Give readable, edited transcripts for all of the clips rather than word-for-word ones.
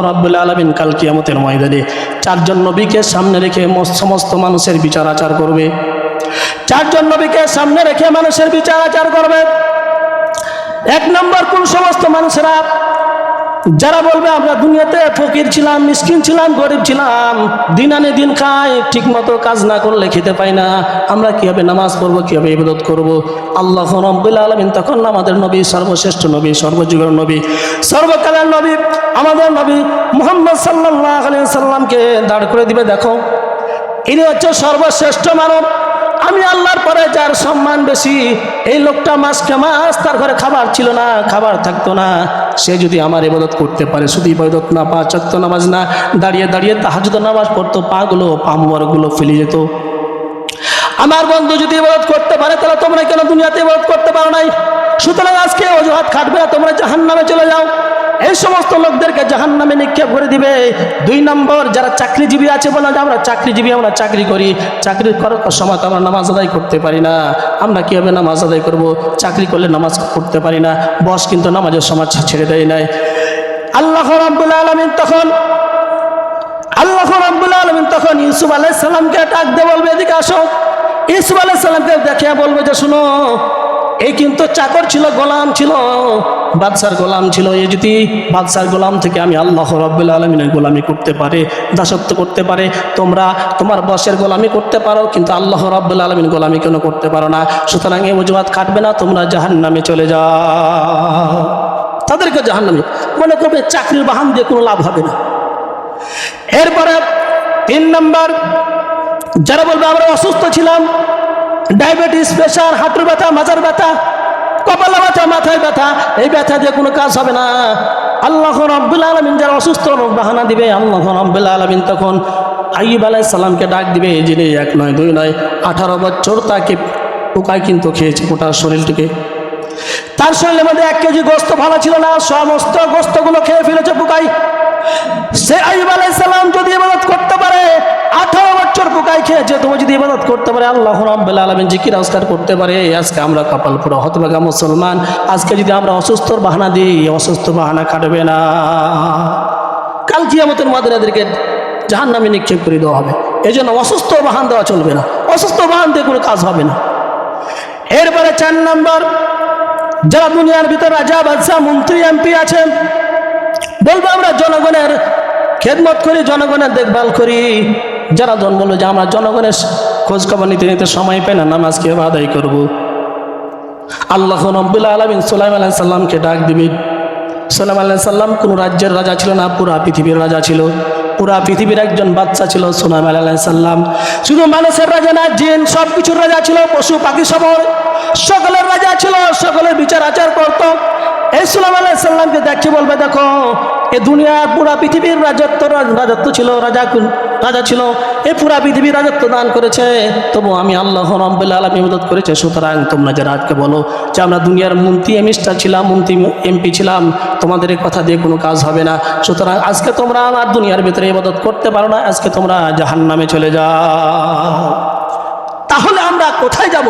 রব্বুল আলামিন কাল কিয়ামতের ময়দানে চারজন নবীকে সামনে রেখে সমস্ত মানুষের বিচার আচার করবে। চারজন নবীকে সামনে রেখে মানুষের বিচার আচার করবে। এক নম্বর, কোন সমস্ত মানুষেরা যারা বলবে আমরা দুনিয়াতে ফকির ছিলাম, মিসকিন ছিলাম, গরিব ছিলাম, দিন আনে দিন খাই, ঠিক মতো কাজ না করলে খেতে পাই না, আমরা কিভাবে নামাজ পড়বো, কিভাবে ইবাদত করব। আল্লাহ রাব্বুল আলামিন তখন আমাদের নবী, সর্বশ্রেষ্ঠ নবী, সর্বযুগের নবী, সর্বকালের নবী, আমাদের নবী মুহাম্মদ সাল্লাল্লাহু আলাইহি সাল্লামকে দাঁড় করে দিবে। দেখো, ইনি হচ্ছে সর্বশ্রেষ্ঠ মানব। আমি আল্লাহর পরে যার সম্মান বেশি, এই লোকটা মাসকে মাস তার ঘরে খাবার ছিল না, খাবার থাকতো না, সে যদি আমার ইবাদত করতে পারে, শুধু ইবাদত না, 5 ওয়াক্ত নামাজ না, দাঁড়িয়ে দাঁড়িয়ে তাহাজ্জুদ নামাজ পড়তো, পা মুবারকগুলো ফেলে যেত। আমার বন্ধু যদি ইবাদত করতে পারে, তাহলে তোমরা কেন দুনিয়াতে ইবাদত করতে পারো নাই? সুতরাং আজকে অজুহাত খাটবে না, তোমরা জাহান্নামে চলে যাও। এই সমস্ত লোকদেরকে জাহান্নামে নিক্ষেপ করে দিবে। 2 নম্বর, যারা চাকরিজীবী আছে, বলে যে আমরা চাকরিজীবী, আমরা চাকরি করি, চাকরি করার সময় তো আমরা নামাজ আদায় করতে পারি না, আমরা কীভাবে নামাজ আদায় করব? চাকরি করলে নামাজ পড়তে পারি না, বস কিন্তু নামাজের সময় ছেড়ে দেয় নাই। আল্লাহ রাব্বুল আলামিন তখন ইউসুফ আলাইহিস সালামকে ডাক দিয়ে বলবে, এদিকে আসো। ইউসুফ আলাইহিস সালামকে দেখিয়ে বলবে যে শুনো, এই কিন্তু চাকর ছিল, গোলাম ছিল, বাদশার গোলাম ছিল। এই যদি বাদশার গোলাম থেকে আমি আল্লাহ রাব্বুল আলামিনের গোলামি করতে পারে, দাসত্ব করতে পারে, তোমরা তোমার বসের গোলামি করতে পারো, কিন্তু আল্লাহ রাব্বুল আলামিন গোলামি কেন করতে পারো না? সুতরাং এই অজুহাত খাটবে না, তোমরা জাহান্নামে চলে যাও। তাদেরকে জাহান্নামে মনে করবে, চাকরির বাহান দিয়ে কোনো লাভ হবে না। এরপরে 3 নম্বর, যারা বলবে আমরা অসুস্থ ছিলাম, ডায়াবেটিস, প্রেশার, হাঁটুর ব্যথা, মাজার ব্যথা, কপালে ব্যথা, মাথায় ব্যথা, এই ব্যথা দিয়ে কোনো কাজ হবে না। আল্লাহ রাব্বুল আলামিন যারা অসুস্থ রোগ বাহানা দিবে, আল্লাহ রাব্বুল আলামিন তখন আইয়ুব আলাইহিস সালামকে ডাক দিবে, যিনি 1 নয় 2 নয় 18 বছর তাকে পোকায় কিন্তু খেয়েছে গোটা শরীরটিকে। তার শরীরের মধ্যে 1 কেজি গোস্ত ভালো ছিল না, সমস্ত গোস্তগুলো খেয়ে ফেলেছে পোকায়। সে আইয়ুব আলাইহিস সালাম যদি ইবাদত করতে পারে, 18 বছর পোকায় খেয়েছে, তুমি যদি ইবাদত করতে পারে, আল্লাহ রাব্বুল আলামিন জিকির আজকার করতে পারে, আজকে আমরা কপাল পুরো হতভাগা মুসলমান। আজকে যদি আমরা অসুস্থর বাহানা দিই, অসুস্থ বাহানা কাটবে না, কাল কিয়ামতের ময়দানেদেরকে জাহান্নামে নিক্ষেপ করে দেওয়া হবে। এই জন্য অসুস্থ বাহান দেওয়া চলবে না, অসুস্থ বাহান দিয়ে কোনো কাজ হবে না। এরপরে 4 নম্বর, যারা দুনিয়ার ভিতরে রাজা, বাদশাহ, মন্ত্রী, এমপি আছেন, বলবো আমরা জনগণের খেদমত করি, জনগণের দেখভাল করি। যারা বললো যে আমরা জনগণের খোঁজ খবর নিতে নিতে সময় পাই না, নামাজ কিভাবে আদায় করব? আল্লাহ রাব্বুল আলামিন সুলাইমান আলাইহিস সালামকে ডাক দিবেন। সুলাইমান আলাইহিস সালাম কোনো রাজ্যের রাজা ছিল না, পুরা পৃথিবীর রাজা ছিল, পুরা পৃথিবীর একজন বাচ্চা ছিল সুলাইমান আলাইহিস সালাম। শুধু মানুষের রাজা না, জিন সব কিছুর রাজা ছিল, পশু পাখি সকলের রাজা ছিল, সকলের বিচার আচার করত। এই সুলাইমান আলাইহিস সালামকে দেখে বলবে, দেখো এ দুনিয়ার পুরা পৃথিবীর রাজত্ব ছিল, রাজা ছিল, এ পুরা পৃথিবীর রাজত্ব দান করেছে, তবু আমি আল্লাহ রাব্বুল আলামিন ইবাদত করেছে। সুতরাং তোমরা যারা আজকে বলো যে আমরা দুনিয়ার মন্ত্রী, মিনিস্টার ছিলাম, মন্ত্রী, এমপি ছিলাম, তোমাদের এই কথা দিয়ে কোনো কাজ হবে না। সুতরাং আজকে তোমরা আমার দুনিয়ার ভিতরে ইবাদত করতে পারো না, আজকে তোমরা জাহান্নামে চলে যাও। তাহলে আমরা কোথায় যাব?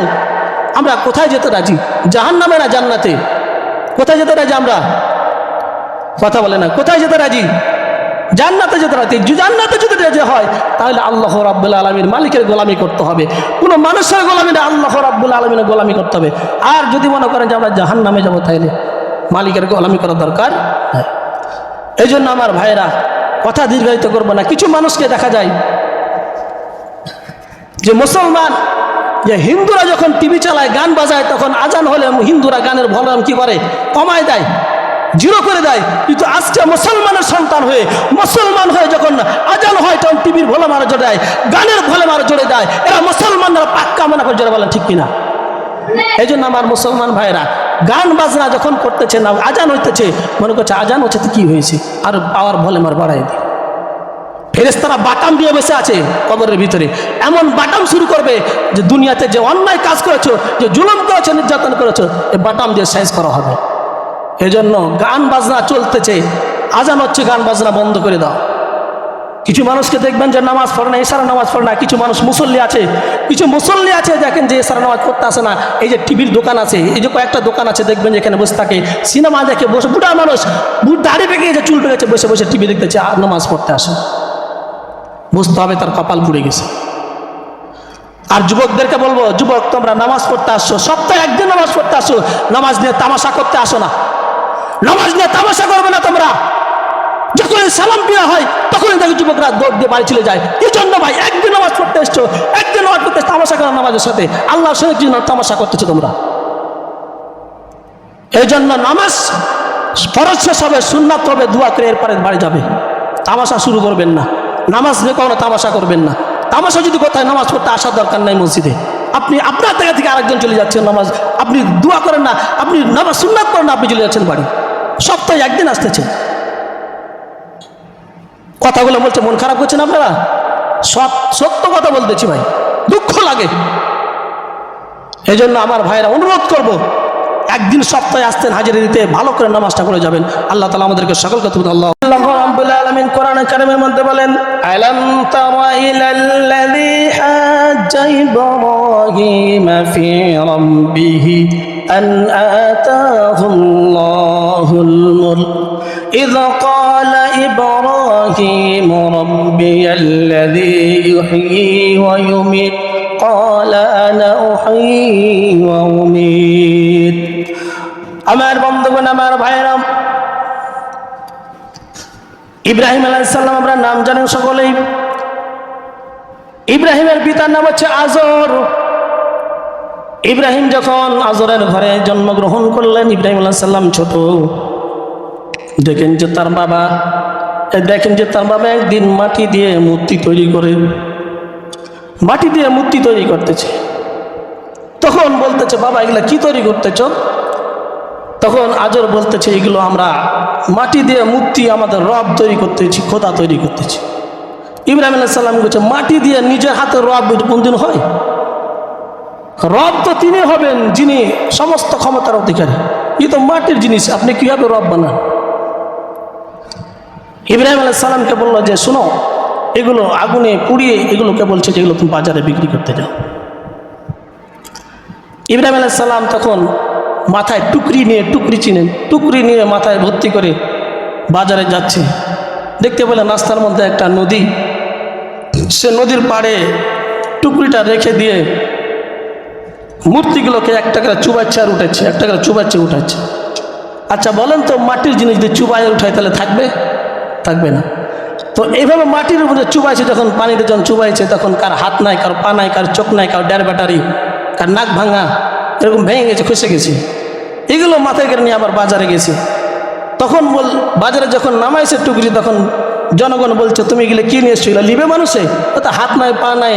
আমরা কোথায় যেতে রাজি? জাহান্নামে না জান্নাতে? কোথায় যেতে রাজি আমরা? কথা বলে না, কোথায় যেতে রাজি? জান্নাতে যেতে রাজি। জান্নাতে যদি রাজি হয়, তাহলে আল্লাহ রাব্বুল আলামিন মালিকের গোলামি করতে হবে, কোনো মানুষের গোলামি না, আল্লাহ রাব্বুল আলামিনের গোলামি করতে হবে। আর যদি মনে করেন যে আমরা জাহান্নামে যাবো, তাহলে মালিকের গোলামি করার দরকার নাই। এই জন্য আমার ভাইয়েরা, কথা দীর্ঘায়িত করবো না, কিছু মানুষকে দেখা যায় যে মুসলমান, যে হিন্দুরা যখন টিভি চালায়, গান বাজায়, তখন আজান হলে হিন্দুরা গানের ভলিউম কি করে? কমায় দেয়, 0 করে দেয়। কিন্তু আজকে মুসলমানের সন্তান হয়ে, মুসলমান হয়ে যখন আজান হয়, তখন টিভির ভলিউম আরো জোরে দেয়, গানের ভলিউম আরো জোরে দেয়। এরা মুসলমানরা পাক্কা মনে করে জোরে বলেন, ঠিক কিনা? এই জন্য আমার মুসলমান ভাইয়েরা, গান বাজনা যখন করতেছে না, আজান হইতেছে, মনে করছে আজান হচ্ছে তো কি হয়েছে, আর পাওয়ার ভলিউম আর বাড়াই দেয়। ফেরেশতারা বাটাম দিয়ে বসে আছে কবরের ভিতরে, এমন বাটাম শুরু করবে যে দুনিয়াতে যে অন্যায় কাজ করেছো, যে জুলুম করেছো, নির্যাতন করেছো, এই বাটাম দিয়ে সাইজ করা হবে। এজন্য গান বাজনা চলতেছে, আজান হচ্ছে, গান বাজনা বন্ধ করে দাও। কিছু মানুষকে দেখবেন যে নামাজ পড়ে না, ইশারা নামাজ পড়ে না। কিছু মানুষ মুসল্লি আছে, দেখেন যে ইশারা নামাজ পড়তে আসে না। এই যে টিভির দোকান আছে, এই যে কয়েকটা দোকান আছে দেখবেন যে এখানে বসে থাকে, সিনেমা দেখে বসে, বুড়া মানুষ দাড়ি পেকে গেছে, চুল পেকেছে, বসে বসে টিভি দেখতেছে, আর নামাজ পড়তে আসে। বুঝতে হবে তার কপাল পুড়ে গেছে। আর যুবকদেরকে বলবো, যুবক তোমরা নামাজ পড়তে আসছো, সপ্তাহে একদিন নামাজ পড়তে আসো, নামাজ নিয়ে তামাশা করতে আসো না। নামাজ নিয়ে তামাশা করবে না তোমরা। যখন সালাম দেওয়া হয় তখনই দেখো যুবকরা দৌড় দিয়ে বাড়ি চলে যায়। এই জন্য ভাই, একদিন নামাজ পড়তে এসছো, একদিন নামাজ পড়তে তামাশা করো নামাজের সাথে, আল্লাহর সঙ্গে কি তামাশা করতেছো তোমরা? এই জন্য নামাজ ফরজ শেষ হবে, সুন্নাত হবে, দোয়া করে এরপরে বাড়ি যাবে। তামাশা শুরু করবেন না, নামাজ নিয়ে কখনো তামাশা করবেন না। তামাশা যদি কোথায়, নামাজ পড়তে আসার দরকার নাই মসজিদে। আপনি আপনার জায়গা থেকে আরেকজন চলে যাচ্ছেন নামাজ, আপনি দোয়া করেন না, আপনি নামাজ সুন্নাত করেন না, আপনি চলে যাচ্ছেন বাড়ি। সপ্তাহে একদিন আসতেছেন। কথাগুলো বলছে মন খারাপ করছেন আপনারা? সত্য কথা বলতেছি ভাই, দুঃখ লাগে। এই জন্য আমার ভাইরা অনুরোধ করব, একদিন সপ্তাহে আসতেন হাজিরা দিতে, ভালো করে নামাজটা করে যাবেন। আল্লাহ তাআলা আমাদেরকে সকলকে তৌফিক দান। আল্লাহ রাব্বুল আলামিন কোরআনে কারীমের মধ্যে বলেন, আলাম তারা ইলাল্লাযী হাজ্জা ইব্রাহিম ফি রাব্বিহি আন আতাহুল্লাহুল মুলক إذ قال إبراهيم ربي الذي يحيي ويميت قال أنا أحيي وأميت। আমার বন্ধুগণ, আমার ভাইরা, ইব্রাহিম আলাইহিস সালাম আমরা নাম জানেন সকলেই। ইব্রাহিমের পিতার নাম হচ্ছে আজর। ইব্রাহিম যখন আজরের ঘরে জন্মগ্রহণ করলেন, ইব্রাহিম আলাইহিস সালাম ছোট। দেখেন যে তার বাবা একদিন মাটি দিয়ে মূর্তি তৈরি করতেছে। তখন বলতেছে, বাবা এগুলা কি তৈরি করতেছ? তখন আজর বলতেছে, এগুলো আমরা মাটি দিয়ে মূর্তি, আমাদের রব তৈরি করতেছি, খোদা তৈরি করতেছি। ইব্রাহিম আলাইহিস সালাম বলছে, মাটি দিয়ে নিজের হাতে রব কোনদিন হয়? রব তো তিনি হবেন যিনি সমস্ত ক্ষমতার অধিকারী। এই তো মাটির জিনিস, আপনি কিভাবে রব বানান? ইব্রাহিম আলাইহিস সালামকে বললো যে, শুনো, এগুলো আগুনে পুড়িয়ে এগুলোকে বলছে যে এগুলো তুমি বাজারে বিক্রি করতে যাও। ইব্রাহিম আলাইহিস সালাম তখন মাথায় টুকরি নিয়ে মাথায় ভর্তি করে বাজারে যাচ্ছে। দেখতে পেলেন রাস্তার মধ্যে একটা নদী, সে নদীর পাড়ে টুকরিটা রেখে দিয়ে মূর্তিগুলোকে একটা করে চুবাচ্ছে আর উঠাচ্ছে, একটা করে চুবাচ্ছে উঠাচ্ছে। আচ্ছা বলেন তো, মাটির জিনিস দিয়ে চুবাই উঠায় তাহলে থাকবে না। তো এইভাবে মাটির উপরে চুবাইছে, যখন পানিতে যখন চুবাইছে, তখন কার হাত নাই, কার পা নাই, কার চোখ নাই, কার ডের ব্যাটারি, কার নাক ভাঙা, এরকম ভেঙে গেছে, খসে গেছে। এগুলো মাথায় করে নিয়ে আবার বাজারে গেছে। তখন বাজারে যখন নামাইছে টুকরি, তখন জনগণ বলছে, তুমি এগুলো কি নিয়ে এসছো? এগুলো লিবে মানুষে? তো হাত নাই, পা নাই,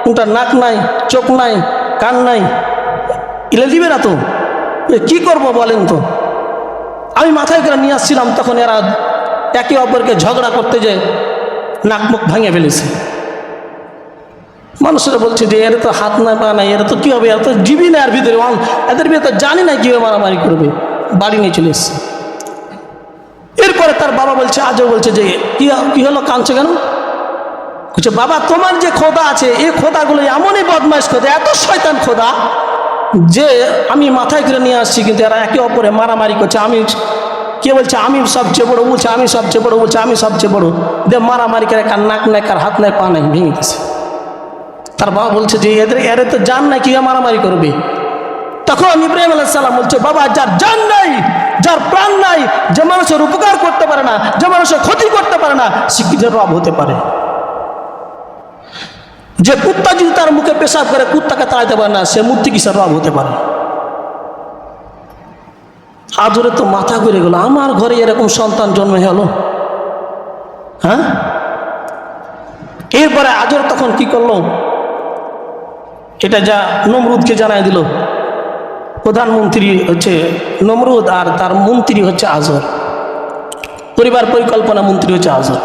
কোনটা নাক নাই, চোখ নাই, কান নাই, এগুলো লিবে না তো? কি করব বলেন তো? আমি মাথায় করে নিয়ে আসছিলাম, তখন এরা একে অপরকে ঝগড়া করতে যে নাক মুখ ভাঙে ফেলেছে। মানুষেরা বলছে যে এর তো হাত নাই, পা নাই, এরা তো কী হবে, এরা তো জীবী না, এর ভিতরে এদের ভিতরে জানি না কীভাবে মারামারি করবে। বাড়ি নিয়ে চলে এসছে। এরপরে তার বাবা বলছে, আজও বলছে যে কি হলো, কাঁদছে কেন? বলছে, বাবা তোমার যে খোদা আছে, এই খোদাগুলো এমনই বদমাইশ খোদা, এত শয়তান খোদা যে আমি মাথায় করে নিয়ে আসছি, কিন্তু এরা একে অপরে মারামারি করছে। কে বলছে আমি সবচেয়ে বড়, বলছে আমি সবচেয়ে বড়, বলছে আমি সবচেয়ে বড়, দিয়ে মারামারি করে, কার নাক নাই, কার হাত নাই, পা নাই, ভেঙে গেছে। তার বাবা বলছে যে এর তো জান নাই, কীভাবে মারামারি করবে? তখন ইব্রাহিম আলাইহিস সালাম বলছে, বাবা যার জান নাই, যার প্রাণ নাই, যে মানুষের উপকার করতে পারে না, যে মানুষের ক্ষতি করতে পারে না, সে কি রব হতে পারে? যে কুত্তা যদি তার মুখে পেশাব করে কুত্তাকে তাড়াইতে পারে না, সে মূর্তি কিসের রব হতে পারে? আজরে তো মাথা ঘুরে গেল, আমার ঘরে এরকম সন্তান জন্ম হলো। হ্যাঁ, এরপরে আজর তখন কি করলো, এটা যা নমরুদকে জানাই দিল। প্রধানমন্ত্রী হচ্ছে নমরুদ, আর তার মন্ত্রী হচ্ছে আজর, পরিবার পরিকল্পনা মন্ত্রী হচ্ছে আজর,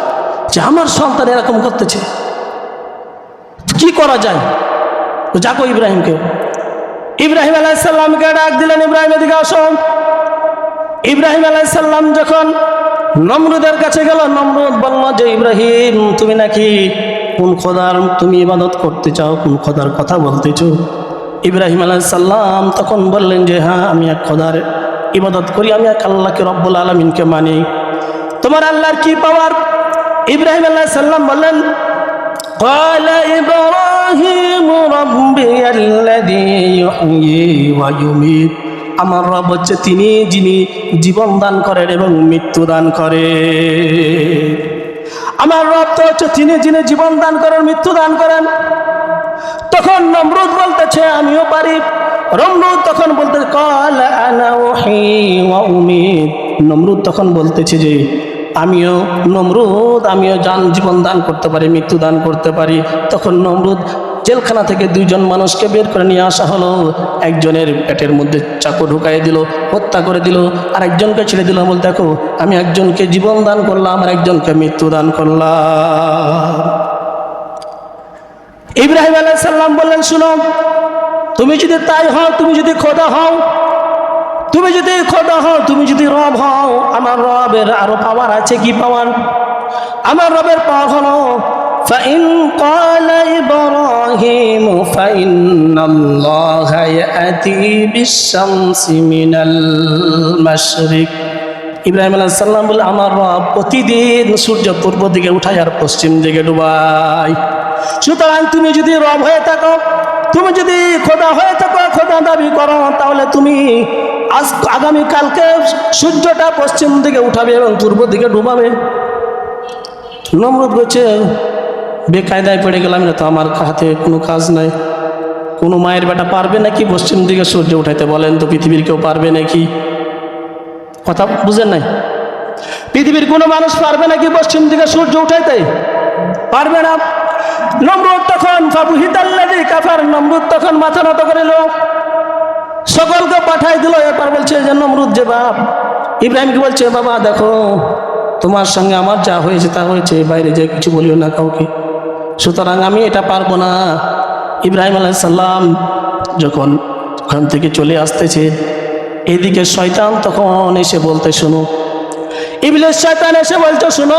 যে আমার সন্তান এরকম করতেছে, কি করা যায়? যাকো ইব্রাহিমকে, ইব্রাহিম আলাইহিস সালামকে ডাক দিলেন, ইব্রাহিম এদিকে আসো। ইব্রাহিম আলাইহিস সালাম যখন নমরুদের কাছে গেল। নমরুদ বলল যে ইব্রাহিম, তুমি নাকি কোন খোদার তুমি ইবাদত করতে চাও, কোন খোদার কথা বলতেছো? ইব্রাহিম আলাইহিস সালাম তখন বললেন যে হ্যাঁ, আমি এক খোদার ইবাদত করি, আমি এক আল্লাহকে রব্বুল আলামিনকে মানি। তোমার আল্লাহর কি পাওয়ার? ইব্রাহিম আলাইহিস সালাম বললেন, قال إبراهيم ربي الذي يحيي ويميت, আমার রব হচ্ছে তিনি যিনি জীবন দান করেন এবং মৃত্যু দান করেন। আমার রব তো হচ্ছে তিনি যিনি জীবন দান করেন, মৃত্যু দান করেন। তখন নমরুদ বলতেছে আমিও পারি। নমরুদ তখন বলতে قال أنا أحيي وأميت, নমরুদ তখন বলতেছে যে আমিও জীবন দান করতে পারি, মৃত্যু দান করতে পারি। তখন নমরুদ জেলখানা থেকে দুইজন মানুষকে বের করে নিয়ে আসা হলো। একজনের পেটের মধ্যে চাকু ঢুকাই দিল, হত্যা করে দিল, আর একজনকে ছেড়ে দিল। বল দেখো, আমি একজনকে জীবন দান করলাম আর একজনকে মৃত্যু দান করলাম। ইব্রাহিম আলাইহিস সালাম বললেন, শুনো, তুমি যদি তাই হও, তুমি যদি খোদা হও, তুমি যদি রব হও, আমার রবের আরো পাওয়ার আছে। কি পাওয়ার? আমার রবের পাওয়ার হলো فإن قال إبراهيم فإن الله يأتي بالشمس من المشرق, ইব্রাহিম আলাইহিস সালাম বলে আমার রব প্রতিদিন সূর্য পূর্ব দিকে উঠায় আর পশ্চিম দিকে ডুবায়। সুতরাং তুমি যদি রব হয়ে থাকো, তুমি যদি খোদা হয়ে থাকো, খোদা দাবি করো, তাহলে তুমি আগামীকালকে সূর্যটা পশ্চিম দিকে উঠাবে এবং পূর্ব দিকে ডুবাবে। নমরুদ বলছে বেকায়দায় পড়ে গেলাম, না তো আমার হাতে কোনো কাজ নাই। কোনো মায়ের বেটা পারবে নাকি পশ্চিম দিকে সূর্য উঠাইতে? বলেন তো, পৃথিবীর কেউ পারবে নাকি? কথা বুঝেন নাই? পৃথিবীর কোনো মানুষ পারবে নাকি পশ্চিম দিকে সূর্য উঠাইতে? পারবে না। নমরুদ তখন ফাবুহিতাল্লাযী কাফার, নমরুদ তখন মাথা নত করিল, সকলকে পাঠাই দিল। এরপর বলছে যে নমরুদ যে বাপ ইব্রাহিমকে বলছে, বাবা দেখো, তোমার সঙ্গে আমার যা হয়েছে তা হয়েছে, বাইরে যে কিছু বলিও না কাউকে, সুতরাং আমি এটা পারবো না। ইব্রাহিম আলাইহিস সালাম যখন ওখান থেকে চলে আসতেছে, এইদিকে শয়তান তখন এসে বলতে, শোনো, ইবলিস শয়তান এসে বলছে, শোনো,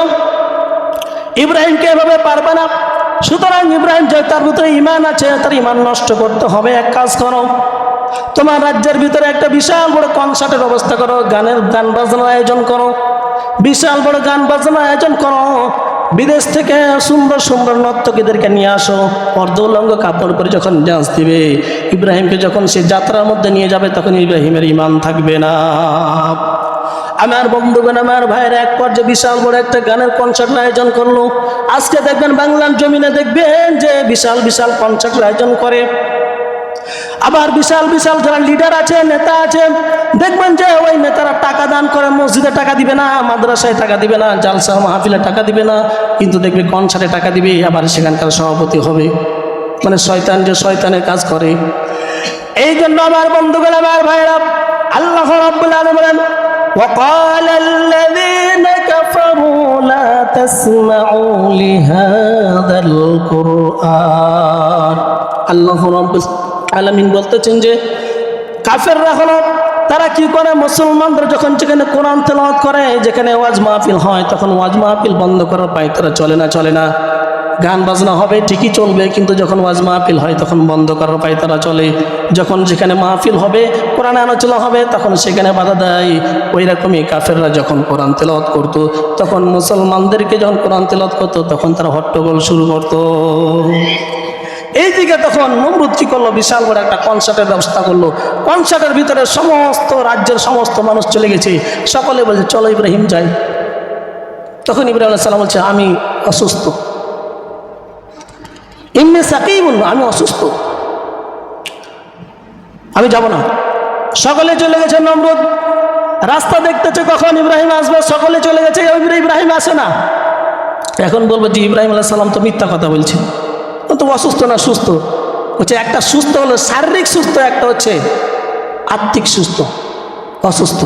ইব্রাহিমকে এভাবে পারবে না। সুতরাং ইব্রাহিম যে তার ভিতরে ঈমান আছে, তার ঈমান নষ্ট করতে হবে। এক কাজ করো, তোমার রাজ্যের ভিতরে একটা বিশাল বড় কনসার্টের ব্যবস্থা করো, গান বাজনার আয়োজন করো, বিশাল বড় গান বাজনার আয়োজন করো। বিদেশ থেকে সুন্দর সুন্দর নর্তকীদেরকে নিয়ে আসো, অর্ধউলঙ্গ কাপড় পরে যখন ডান্স দিবে, ইব্রাহিমকে যখন সে যাত্রার মধ্যে নিয়ে যাবে, তখন ইব্রাহিমের ঈমান থাকবে না। আমার বন্ধুগণ, আমার ভাইয়ের, এক পর্যায়ে বিশাল বড় একটা গানের কনসার্টের আয়োজন করলো। আজকে দেখবেন বাংলার জমিনে দেখবেন যে বিশাল বিশাল কনসার্টের আয়োজন করে। আবার বিশাল বিশাল যারা লিডার আছে, নেতা আছে, দেখবেন যে ওই নেতারা টাকা দান করে। মসজিদে টাকা দিবে না, মাদ্রাসায় টাকা দিবে না, জালসা মাহফিলে টাকা দিবে না, কিন্তু দেখবে কনসার্টে টাকা দিবে, আবার সেখানকার সভাপতি হবে। মানে শয়তান যে শয়তানের কাজ করে। এই জন্য আমার বন্ধুগণ, আমার ভাইরা, আল্লাহ রাব্বুল আলামিন বলেন, وقال الذين كفروا لا تسمعوا لهذا القرآن, আল্লাহ রাব্বুল আলামিন বলতেছেন যে কাফেররা হলো তারা কি করে, মুসলমানদের যখন যেখানে কোরআন তেলাওয়াত করে, যেখানে ওয়াজ মাহফিল হয়, তখন ওয়াজ মাহফিল বন্ধ করার পায় তারা চলে না। গান বাজনা হবে ঠিকই চলবে, কিন্তু যখন ওয়াজ মাহফিল হয় তখন বন্ধ করার পায় তারা চলে। যখন যেখানে মাহফিল হবে, কোরআন আলোচনা হবে, তখন সেখানে বাধা দেয়। ওই রকমই কাফেররা যখন কোরআন তেলাওয়াত করতো, তখন মুসলমানদেরকে যখন কোরআন তেলাওয়াত করতো, তখন তারা হট্টগোল শুরু করতো। এইদিকে তখন নমরুদ কি করলো, বিশাল বড় একটা কনসার্টের ব্যবস্থা করলো। কনসার্টের ভিতরে সমস্ত রাজ্যের সমস্ত মানুষ চলে গেছে। সকলে বলছে চলো ইব্রাহিম যাই। তখন ইব্রাহিম আলাইহিস সালাম বলছে আমি অসুস্থ, ইন্নী সাকিমুন, আমি অসুস্থ, আমি যাব না। সকলে চলে গেছে। নমরুদ রাস্তা দেখতেছে কখন ইব্রাহিম আসবে, সকলে চলে গেছে, ইব্রাহিম আসে না। এখন বলবো যে ইব্রাহিম আলাইহিস সালাম তো মিথ্যা কথা বলছে, তো অসুস্থ না সুস্থ হচ্ছে। একটা সুস্থ হলো শারীরিক সুস্থ, একটা হচ্ছে আত্মিক সুস্থ, অসুস্থ।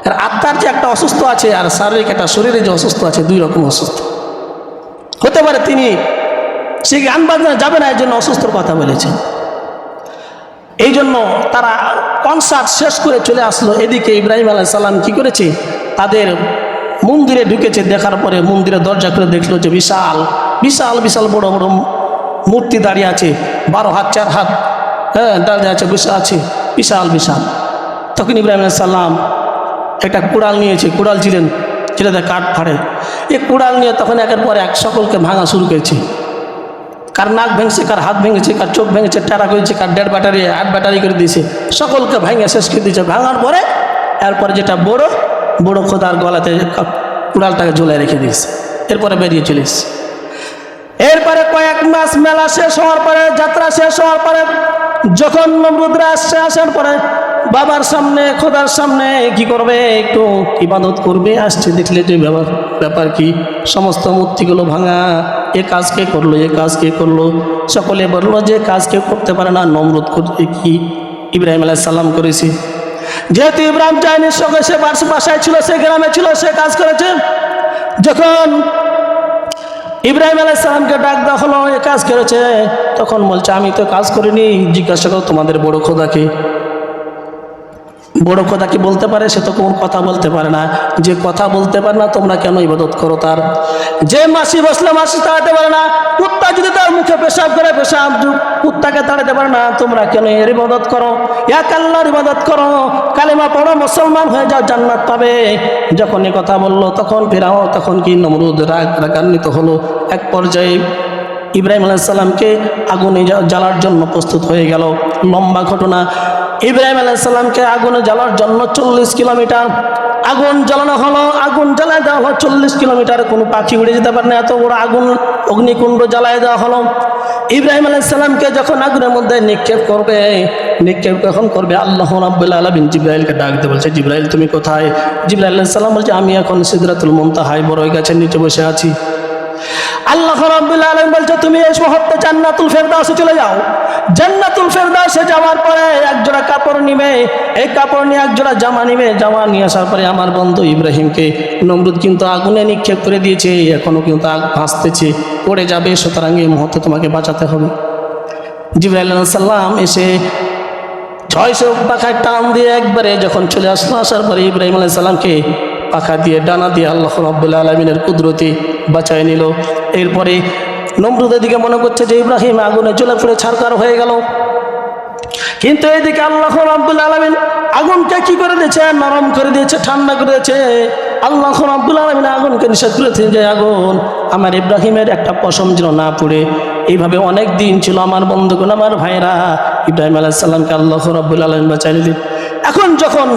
আর আত্মার যে একটা অসুস্থ আছে, আর শারীরিক একটা শরীরে যে অসুস্থ আছে, দুই রকম অসুস্থ হতে পারে। তিনি সে গান বাজনা যাবে না, এই জন্য অসুস্থর কথা বলেছেন। এই জন্য তারা কনসার্ট শেষ করে চলে আসলো। এদিকে ইব্রাহিম আলাইহিস সালাম কি করেছে, তাদের মন্দিরে ঢুকেছে, দেখার পরে মন্দিরের দরজা করে দেখলো যে বিশাল বিশাল বিশাল বড় বড় মূর্তি দাঁড়িয়ে আছে, 12 হাত 4 হাত, হ্যাঁ দাঁড়িয়ে আছে, বসে আছে, বিশাল বিশাল। তখন ইব্রাহিম আলাইহিস সালাম একটা কুড়াল নিয়েছে, কুড়াল ছিলেন যেটাতে কাঠ ফাড়ে, এই কুড়াল নিয়ে তখন একের পর এক সকলকে ভাঙা শুরু করেছে। কার নাক ভেঙেছে, কার হাত ভেঙেছে, কার চোখ ভেঙেছে, টেরা করেছে, কার 1.5 ব্যাটারি 8 ব্যাটারি করে দিয়েছে, সকলকে ভাঙে শেষ করে দিয়েছে। ভাঙার পরে এরপরে যেটা বড় বড় খোদার গলাতে কুড়ালটাকে ঝুলে রেখে দিয়েছে, এরপরে বেরিয়ে চলে এসেছে। এরপরে কয়েক মাস মেলা শেষ হওয়ার পরে, যাত্রা শেষ হওয়ার পরে যখন নমরুদরা আসছে, আসার পরে বাবার সামনে খোদার সামনে কি করবে, একটু ইবাদত করবে, আসছে দেখলে যে ব্যাপার কি, সমস্ত মূর্তিগুলো ভাঙা, এ কাজ কে করলো, এ কাজ কে করলো। সকলে বললো যে কাজ কেউ করতে পারে না, নমরুদ করতে কি ইব্রাহিম আলাইহিস সালাম করেছে। যেহেতু ইব্রাহিম চাইনি, সে বাসায় ছিল, সে গ্রামে ছিল, সে কাজ করেছে। যখন ইব্রাহিম আলাইহিস সালামকে ডাক দেওয়া হলো, এ কাজ করেছে, তখন বলছে আমি তো কাজ করিনি। জিজ্ঞাসা করো তোমাদের বড় খোদাকে। বড় কথা কি বলতে পারে? সে তো কোন কথা বলতে পারে না। যে কথা বলতে পারে না, তোমরা কেন ইবাদত করো তার? যে মাসি বসলে মাসি তাড়াতে পারে না, কুত্তা যদি তার মুখে পেশাব করে, পেশাব কুত্তাকে তাড়াতে পারে না, তোমরা কেন এর ইবাদত করো? এক আল্লাহর ইবাদত করো, কালেমা পড়ো, মুসলমান হয়ে যাও, জান্নাত পাবে। যখন এ কথা বললো, তখন ফেরাও, তখন কি নমরুদ রাগান্বিত হলো। এক পর্যায়ে ইব্রাহিম আলাইহিস সালামকে আগুনে জ্বালার জন্য প্রস্তুত হয়ে গেল। লম্বা ঘটনা। ইব্রাহিম আলাইহিস সালামকে আগুনে জ্বালার জন্য 40 কিলোমিটার আগুন জ্বালানো হলো, আগুন জ্বালায় দেওয়া হলো 40 কিলোমিটার। কোনো পাখি উড়ে যেতে পারে না, এত বড় আগুন, অগ্নিকুণ্ড জ্বালায় দেওয়া হলো। ইব্রাহিম আলাইহিস সালামকে যখন আগুনের মধ্যে নিক্ষেপ কখন করবে, আল্লাহ রাব্বুল আলামিন জিবরাইলকে ডাক দিয়ে বলছে, জিবরাইল তুমি কোথায়? জিবরাইল আলাইহিস সালাম বলছে, আমি এখন সিদরাতুল মুনতাহায় বড়ই গাছের নিচে বসে আছি। আল্লাহ রাব্বুল আলামিন বলছে, তুমি এই মুহূর্তে জান্নাতুল ফেরদাউসে চলে যাও। জান্নাতুল ফেরদাউসে যাওয়ার পরে একজোড়া কাপড় নিবে, এই কাপড় নিয়ে একজোড়া জামা নিবে, জামা নিয়ে আসার পরে আমার বন্ধু ইব্রাহিমকে নমরুদ কিন্তু আগুনে নিক্ষেপ করে দিয়েছে, এখনো কিন্তু আগ ভাসতেছে, পড়ে যাবে, সুতরাং এই মুহূর্তে তোমাকে বাঁচাতে হবে। জিবরাইল আলাইহিস সালাম এসে 600 পাখায় টান দিয়ে একবারে যখন চলে আসলো, আসার পরে ইব্রাহিম আলাইহিস সালামকে পাখা দিয়ে, ডানা দিয়ে আল্লাহ রাব্বুল আলামিনের কুদরতে বাঁচায় নিল। এরপরে নমরুদের দিকে মনে করছে যে ইব্রাহিম আগুনে জ্বলে পুড়ে ছারখার হয়ে গেল, কিন্তু এইদিকে আল্লাহ রাব্বুল আলামিন আগুনকে কি করে দিয়েছে, নরম করে দিয়েছে, ঠান্ডা করে দিয়েছে। আল্লাহ রাব্বুল আলামিন আগুনকে নিষেধ করেছে যে আগুন আমার ইব্রাহিমের একটা পশম যেন না পুড়ে। এইভাবে অনেক দিন ছিল আমার বন্ধুগণ, আমার ভাইরা, ইব্রাহিম আলাইহিস সালামকে আল্লাহ রাব্বুল আলামিন বাঁচায় নিলেন। এখন যখন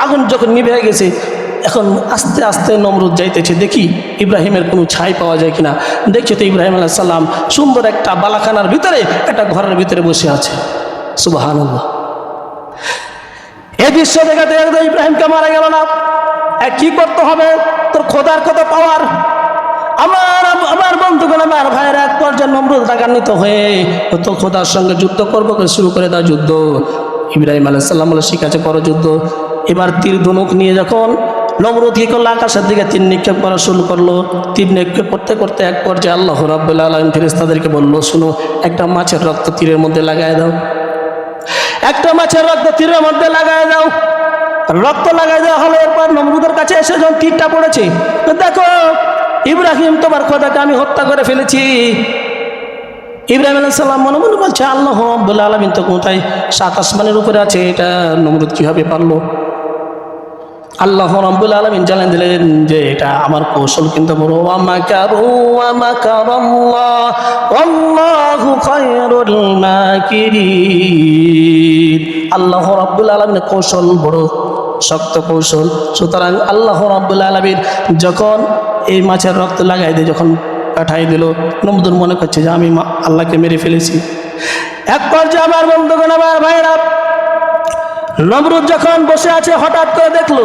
আগুন যখন নিভে গেছে, এখন আস্তে আস্তে নমরুদ যাইতেছে, দেখি ইব্রাহিমের কোনো ছাই পাওয়া যায় কিনা। দেখছে তো ইব্রাহিম আলাইহিস সালাম সুন্দর একটা বালাখানার ভিতরে, একটা ঘরের ভিতরে বসে আছে। সুবহানাল্লাহ। এই দৃশ্য দেখে ইব্রাহিমকে মারা গেল না, কি করতে হবে, তোর খোদার কত পাওয়ার। আমার বন্ধুগণ, আমার ভাইয়ের এক পর্যায়ে নমরুদ রাগান্বিত হয়ে তো খোদার সঙ্গে যুদ্ধ করবো, শুরু করে দাও যুদ্ধ। ইব্রাহিম আলাইহিস সালাম বলে, ঠিক আছে করো যুদ্ধ। এবার তীর ধনুক নিয়ে যখন নমরুদ কি করলো, আকাশের দিকে তীর নিক্ষেপ করা শুরু করলো। তীর নিক্ষেপ করতে করতে এক পর্যায়ে আল্লাহ রাব্বুল আলামিন ফেরেশতাদেরকে বললো, শুনো, একটা মাছের রক্ত তীরের মধ্যে লাগায় দাও, একটা মাছের রক্ত তীরের মধ্যে লাগায় দাও। রক্ত লাগাই দেওয়া হলো। এরপর নমরুদের কাছে এসে যখন তীরটা পড়েছে, দেখো ইব্রাহিম তোমার খোদাকে আমি হত্যা করে ফেলেছি। ইব্রাহিম আলাইহিস সালাম মনে মনে বলছে, আল্লাহ রাব্বুল আলামিন তো কোথায়, 7 আসমানের উপরে আছে, এটা নমরুদ কিভাবে পারলো? আল্লাহ রাব্বুল আলামিন জানান দিলেন যে এটা আমার কৌশল কিন্তু বড়। ওয়া মাকারু ওয়া মাকারাল্লাহ ওয়াল্লাহু খায়রুল মাকিরিন। আল্লাহ রাব্বুল আলামিনের কৌশল বড় শক্ত কৌশল। সুতরাং আল্লাহ রাব্বুল আলামিন যখন এই মাছের রক্ত লাগাই দিয়ে যখন পাঠাই দিল, নমরুদ মনে করছে যে আমি আল্লাহকে মেরে ফেলেছি। এক পর্যায়ে আমার বন্ধুগণ, আমার ভাইরা, নমরুদ যখন বসে আছে, হঠাৎ করে দেখলো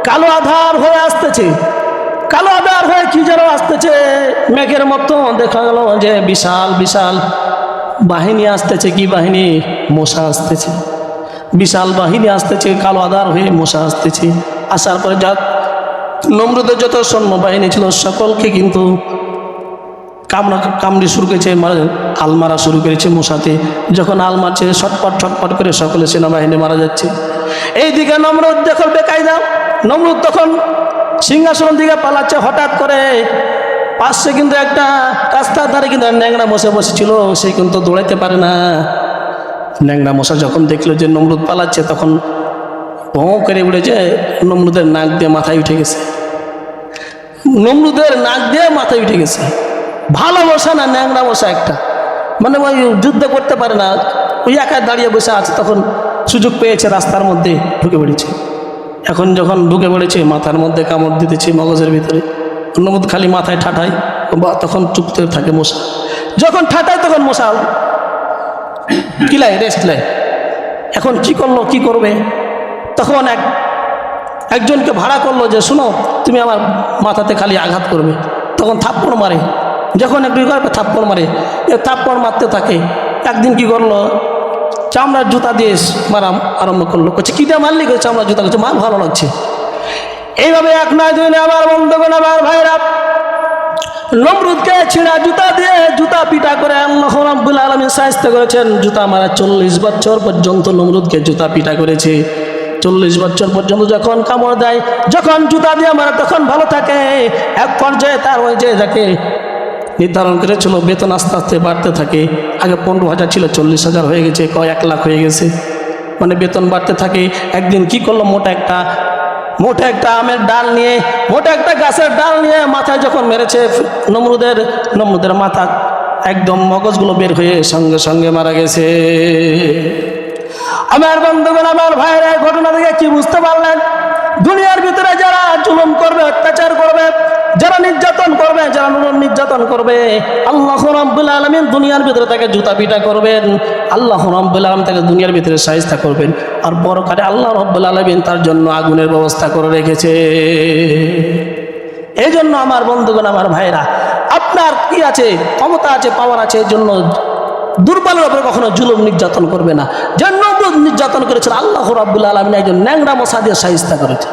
কালো আধার হয়ে আসতেছে, কালো আধার হয়ে কি যেন আসতেছে মেঘের মতো। দেখা গেল যে বিশাল বিশাল বাহিনী আসতেছে। কি বাহিনী? মশা আসতেছে, বিশাল বাহিনী আসতেছে, কালো আধার হয়ে মশা আসতেছে। আসার পরে যা নমরুদের যত সৈন্য বাহিনী ছিল সকলকে কিন্তু কামড়ে শুরু করেছে, আলমারা শুরু করেছে মশাতে। যখন আল মারছে, ছটপট ছটপট করে সকলে সেনাবাহিনী মারা যাচ্ছে। এইদিকে নমরুদ যখন বেকায়দা, নমরুদ তখন সিংহাসন দিকে পালাচ্ছে, হঠাৎ করে পাশে কিন্তু একটা রাস্তার ধারে কিন্তু ন্যাংরা মশা বসেছিল, সে কিন্তু দৌড়াইতে পারে না। ন্যাংরা মশা যখন দেখলো যে নমরুদ পালাচ্ছে, তখন ভোঁ করে উড়েছে, নমরুদের নাক দিয়ে মাথায় উঠে গেছে। নমরুদের নাক দিয়ে মাথায় উঠে গেছে। ভালো মশা না, ন্যাংরা মশা একটা, মানে ওই যুদ্ধ করতে পারে না, ওই একা দাঁড়িয়ে বসে আছে। তখন সুযোগ পেয়েছে, রাস্তার মধ্যে ঢুকে পড়েছে। এখন যখন ঢুকে পড়েছে, মাথার মধ্যে কামড় দিতেছে, মগজের ভিতরে। নমরুদ খালি মাথায় ঠাঠায়, তখন চুপতে থাকে মশা। যখন ঠাঠায় তখন মশা কিলায়, রেস্ট নেয়। এখন কি করলো, কি করবে? তখন একজনকে ভাড়া করলো যে শুনো, তুমি আমার মাথাতে খালি আঘাত করবে। তখন থাপ্পড় মারে, যখন একটু করবে থাপ্পড় মারে, থাপ্পড় মারতে থাকে। একদিন কি করলো, চামড়ার জুতা দিয়ে মারা আরম্ভ করলো। করছে কী দিয়ে মারলি? করে চামড়ার জুতা। করছে মার ভালো লাগছে। এইভাবে এক নয় দুই নয়, আমার বন্ধুগণ, আমার ভাইরা, নমরুদকে ছিঁড়া জুতা দিয়ে জুতা পিটা করে আল্লাহ রাব্বুল আলামিন শায়েস্তা করেছেন। জুতা মারা 40 বছর পর্যন্ত নমরুদকে জুতা পিটা করেছে। 40 বছর পর্যন্ত যখন কামড় দেয়, যখন জুতা দিয়ে মারে, তখন ভালো থাকে। এক পর্যায়ে তার ওই যে যাকে নির্ধারণ করেছিল বেতন আস্তে আস্তে বাড়তে থাকে। আগে 15,000 ছিল, 40,000 হয়ে গেছে, 1 লাখ হয়ে গেছে, মানে বেতন বাড়তে থাকে। একদিন কি করলো, মোটা একটা আমের ডাল নিয়ে, মোটা একটা গাছের ডাল নিয়ে মাথায় যখন মেরেছে নমরুদের মাথা একদম মগজগুলো বের হয়ে সঙ্গে সঙ্গে মারা গেছে। আমার বন্ধুগণ, আমার ভাইরা, ঘটনা থেকে কি বুঝতে পারলেন? দুনিয়ার ভিতরে যারা জুলুম করবে, অত্যাচার করবে, যারা নির্যাতন করবে, যারা নির্যাতন করবে, আল্লাহ রাব্বুল আলামিন দুনিয়ার ভিতরে তাকে জুতা পিটা করবেন। আল্লাহ রাব্বুল আলামিন তাকে দুনিয়ার ভিতরে শায়েস্তা করবেন। আর পরকালে আল্লাহ রাব্বুল আলামিন তার জন্য আগুনের ব্যবস্থা করে রেখেছে। এই জন্য আমার বন্ধুগণ, আমার ভাইরা, আপনার কি আছে, ক্ষমতা আছে, পাওয়ার আছে, এই জন্য দুর্বলের উপরে কখনো জুলুম নির্যাতন করবে না। যে নমরুদ নির্যাতন করেছিল, আল্লাহ রাব্বুল আলামিন একজন ন্যাংরা মশা দিয়ে শায়েস্তা করেছে।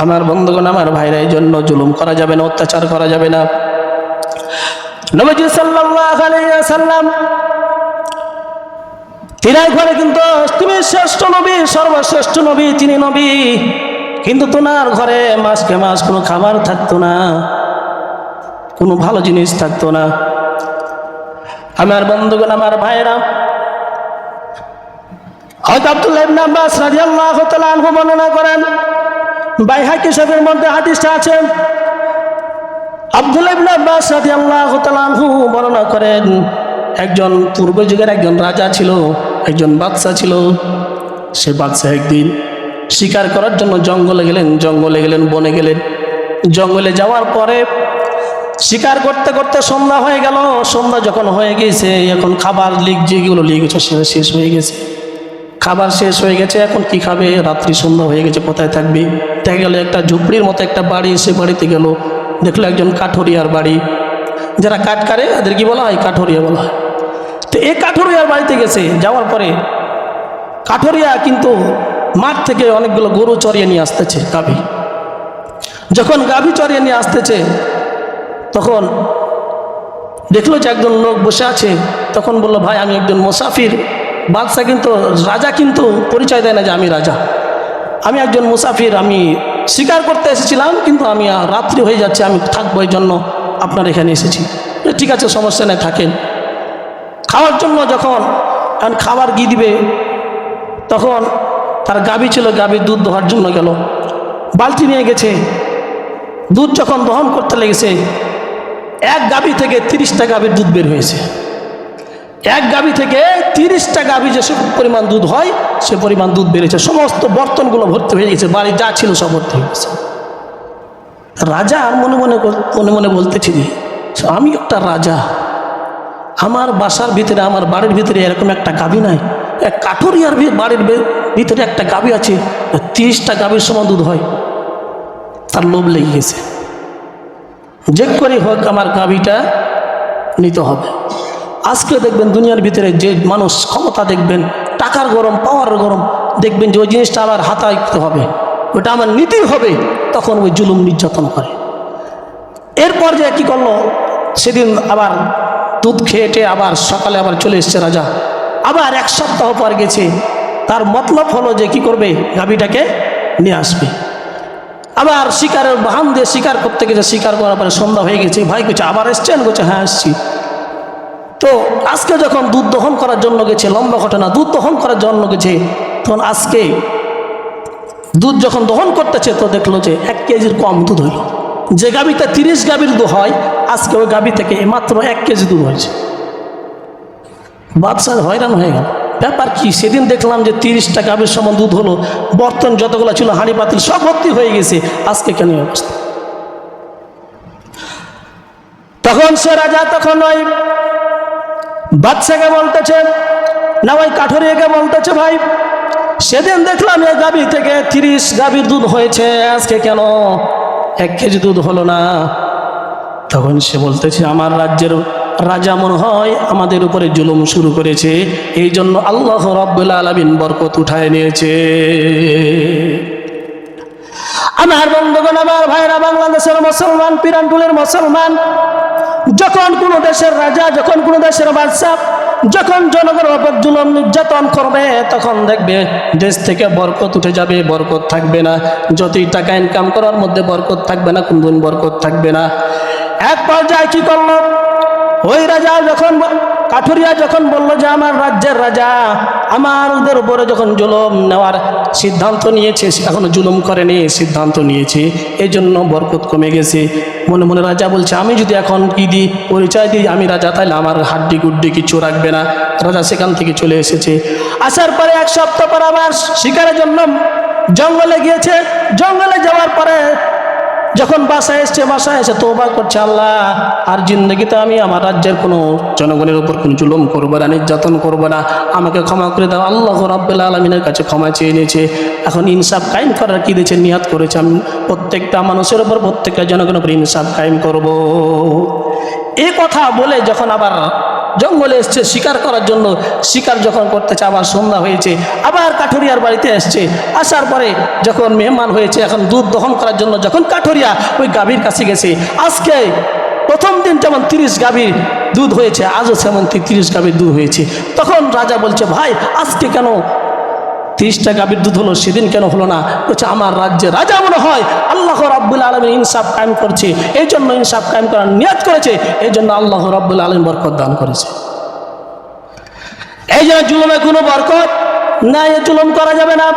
আমার বন্ধুগণ, আমার ভাইরা, এই জন্য জুলুম করা যাবে না, অত্যাচার করা যাবে না। নবীজি সাল্লাল্লাহু আলাইহি ওয়াসাল্লাম তিনার ঘরে কিন্তু তুমি শ্রেষ্ঠ নবী, সর্বশ্রেষ্ঠ নবী, তিনি নবী, কিন্তু তোমার ঘরে মাসকে মাস কোনো খাবার থাকতো না, কোনো ভালো জিনিস থাকতো না। আমার বন্ধুগণ, আমার ভাইরা, হযরত আব্দুল্লাহ ইবনে আব্বাস রাদিয়াল্লাহু তাআলা আনহু বর্ণনা করেন, বাইহাকী শরীফের মধ্যে হাদিসটা আছে। আব্দুল্লাহ ইবনে আব্বাস রাদিয়াল্লাহু তাআলা আনহু বর্ণনা করেন, একজন পূর্ব যুগের একজন রাজা ছিল, একজন বাদশা ছিল। সে বাদশা একদিন শিকার করার জন্য জঙ্গলে গেলেন, বনে গেলেন। জঙ্গলে যাওয়ার পরে শিকার করতে করতে সন্ধ্যা হয়ে গেল। সন্ধ্যা যখন হয়ে গেছে, এখন খাবার যেগুলো লিখেছে সেটা শেষ হয়ে গেছে, খাবার শেষ হয়ে গেছে। এখন কি খাবে? রাত্রি সন্ধ্যা হয়ে গেছে, কোথায় থাকবে? দেখা গেল একটা ঝুপড়ির মতো একটা বাড়ি, সে বাড়িতে গেল, দেখলো একজন কাঠুরিয়ার বাড়ি। যারা কাঠ কাটে এদের কি বলা হয়? কাঠুরিয়া বলা হয়। তো এই কাঠুরিয়ার বাড়িতে গেছে, যাওয়ার পরে কাঠুরিয়া কিন্তু মাঠ থেকে অনেকগুলো গরু চড়িয়ে নিয়ে আসতেছে, গাভী। যখন গাভী চড়িয়ে নিয়ে আসতেছে, তখন দেখলো যে একজন লোক বসে আছে। তখন বলল, ভাই আমি একজন মুসাফির। বাদশা কিন্তু, রাজা কিন্তু পরিচয় দেয় না যে আমি রাজা, আমি একজন মুসাফির, আমি শিকার করতে এসেছিলাম, কিন্তু আমি রাত্রি হয়ে যাচ্ছে, আমি থাকবো, এই জন্য আপনার এখানে এসেছি। ঠিক আছে, সমস্যা নেই, থাকেন। খাওয়ার জন্য যখন খাবার গিয়ে দিবে, তখন তার গাভী ছিল, গাভীর দুধ দোহার জন্য গেল, বালতি নিয়ে গেছে। দুধ যখন দহন করতে লেগেছে, এক গাভী থেকে 30টা গাভীর দুধ বের হয়েছে। এক গাভী থেকে 30টা গাভী যে পরিমাণ দুধ হয়, সে পরিমাণ দুধ বেড়েছে। সমস্ত বর্তনগুলো ভর্তি হয়ে গেছে, বাড়ি যা ছিল সব ভর্তি হয়ে গেছে। রাজা আর মনে মনে বলতেছি, আমি একটা রাজা, আমার বাসার ভিতরে, আমার বাড়ির ভিতরে এরকম একটা গাভী নাই, এক কাঠুরিয়ার বাড়ির ভিতরে একটা গাভী আছে, 30টা গাভীর সমান দুধ হয়। তার লোভ লেগে গেছে, যে করে হোক আমার গাভীটা নিতে হবে। আজকে দেখবেন দুনিয়ার ভিতরে যে মানুষ ক্ষমতা, দেখবেন টাকার গরম, পাওয়ার গরম, দেখবেন যে ওই জিনিসটা আবার হাতাইতে হবে, ওটা আমার নিতেই হবে, তখন ওই জুলুম নির্যাতন করে। এরপর যে কি করলো, সেদিন আবার দুধ খেয়েটে আবার সকালে আবার চলে এসছে রাজা। আবার 1 সপ্তাহ পর গেছে, তার মতলব হলো যে কি করবে, গাভীটাকে নিয়ে আসবে। আবার শিকারের বাহান দিয়ে শিকার করতে গেছে, শিকার করার পরে সন্ধ্যা হয়ে গেছে। ভাই কিছু আবার এসছেন? বলছে হ্যাঁ আসছি। তো আজকে যখন দুধ দহন করার জন্য গেছে, লম্বা ঘটনা, দুধ দহন করার জন্য গেছে, তখন আজকে দুধ যখন দহন করতেছে তো দেখলো যে 1 কেজির কম দুধ হইল। যে গাভীতে 30 গাভীর দুধ হয়, আজকে ওই গাভী থেকে মাত্র 1 কেজি দুধ হয়েছে। বাদশাহ হয়রান হয়ে গেল, ব্যাপার কি? সেদিন দেখলাম যে 30টা গাভীর সমান দুধ হলো, বর্তন যতগুলো ছিল হাঁড়ি পাতিল সব ভর্তি হয়ে গেছে, আজকে কেন এই অবস্থা? তখন সে রাজা তখন ওই বাদশাকে বলতেছে, না ওই কাঠুরিয়াকে বলতেছে, ভাই সেদিন দেখলাম এই গাভী থেকে 30 গাভীর দুধ হয়েছে, আজকে কেন 1 কেজি দুধ হলো না? তখন সে বলতেছে, আমার রাজ্যের রাজা মনে হয় আমাদের উপরে জুলুম শুরু করেছে, এই জন্য আল্লাহ রাব্বুল আলামিন বরকত উঠায় নিয়েছে। আমার বন্ধুগণ, আমার ভাইরা, বাংলাদেশের মুসলমান, পিরানটুলের মুসলমান, যখন কোনো দেশের রাজা, যখন কোনো দেশের বাদশা যখন জনগণের উপর জুলুম নির্যাতন করবে, তখন দেখবে দেশ থেকে বরকত উঠে যাবে, বরকত থাকবে না। যতই টাকা ইনকাম করার মধ্যে বরকত থাকবে না, কোনদিন বরকত থাকবে না। এক পর্যায়ে কি করলো ওই রাজা, যখন কাঠুরিয়া যখন বললো যে আমার রাজ্যের রাজা আমাদের উপরে যখন জুলুম নেওয়ার সিদ্ধান্ত নিয়েছে, এখনো জুলুম করেনি, সিদ্ধান্ত নিয়েছে, এই জন্য বরকত কমে গেছে। মনে মনে রাজা বলছে, আমি যদি এখন কি দিই, পরিচয় দিই আমি রাজা, তাহলে আমার হাড্ডি গুড্ডি কিছু রাখবে না। রাজা সেখান থেকে চলে এসেছে। আসার পরে 1 সপ্তাহ পর আবার শিকারের জন্য জঙ্গলে গিয়েছে। জঙ্গলে যাওয়ার পরে যখন বাসায় এসছে, বাসায় এসে তওবা করছে, আল্লাহ আর জিন্দগিতে আমি আমার রাজ্যের কোনো জনগণের উপর কোনো জুলুম করবো না, নির্যাতন করবো না, আমাকে ক্ষমা করে দাও। আল্লাহ রাব্বুল আলামিনের কাছে ক্ষমা চেয়ে নিয়েছে। এখন ইনসাফ কায়েম করার কি দিয়েছে, নিয়াত করেছে, আমি প্রত্যেকটা মানুষের উপর, প্রত্যেকটা জনগণের উপর ইনসাফ কায়েম করব। এই কথা বলে যখন আবার জঙ্গলে এসছে শিকার করার জন্য, শিকার যখন করতেছে, আবার সন্ধ্যা হয়েছে, আবার কাঠুরিয়ার বাড়িতে আসছে। আসার পরে যখন মেহমান হয়েছে, এখন দুধ দহন করার জন্য যখন কাঠুরিয়া ওই গাভীর কাছে গেছে, আজকে প্রথম দিন যেমন 30 গাভীর দুধ হয়েছে, আজও সেমন 30 গাভীর দুধ হয়েছে। তখন রাজা বলছে, ভাই আজকে কেন 30টা গাভীর দুধ হলো, সেদিন কেন হলো না? বলছে, আমার রাজ্যে রাজা মনে হয় আল্লাহ রাব্বুল আলামিন ইনসাফ কায়েম করছে, এই জন্য ইনসাফ কায়েম করার নিয়ত করেছে, এই জন্য আল্লাহ রাব্বুল আলামিন বরকত দান করেছে। এই জন্য জুলুমে কোনো বরকত নাই, জুলুম করা যাবে না।